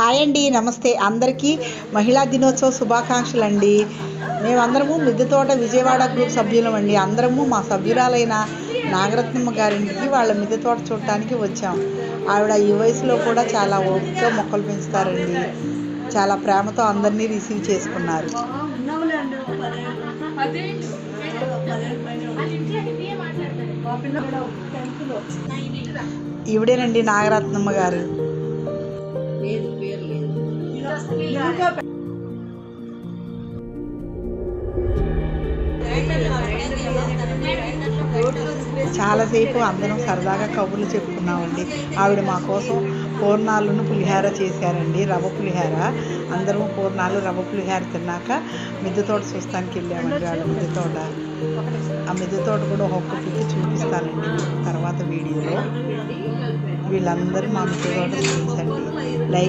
Hi అండి, నమస్తే అందరికీ మహిళా దినోత్సవ శుభాకాంక్షలు అండి. మేమందరము మిద్దె తోట విజయవాడ గ్రూప్ సభ్యులం అండి. అందరము మా సభ్యురాలైన నాగరత్నమ్మ గారింటికి వాళ్ళ మిద్దె తోట చూడటానికి వచ్చాం. ఆవిడ ఈ వయసులో కూడా చాలా ఓపికగా మొక్కలు పెంచుతారండి. చాలా ప్రేమతో అందరినీ రిసీవ్ చేసుకున్నారు. ఈవిడేనండి నాగరత్నమ్మ గారు. చాలాసేపు అందరం సరదాగా కబుర్లు చెప్పుకున్నామండి. ఆవిడ మా కోసం పూర్ణాలను పులిహార చేశారండి, రవ్వ పులిహార. అందరం పూర్ణాలు రవ్వ పులిహార తిన్నాక మిద్దె తోట చూస్తానికి వెళ్ళామండి. వాళ్ళ మిద్దె తోట, ఆ మిద్దె తోట కూడా ఒక్కొక్క పిక్కి చూపిస్తానండి తర్వాత వీడియోలో. వీళ్ళందరూ మా మిద్దె తోట ఫ్రెండ్స్ అండి. లైక్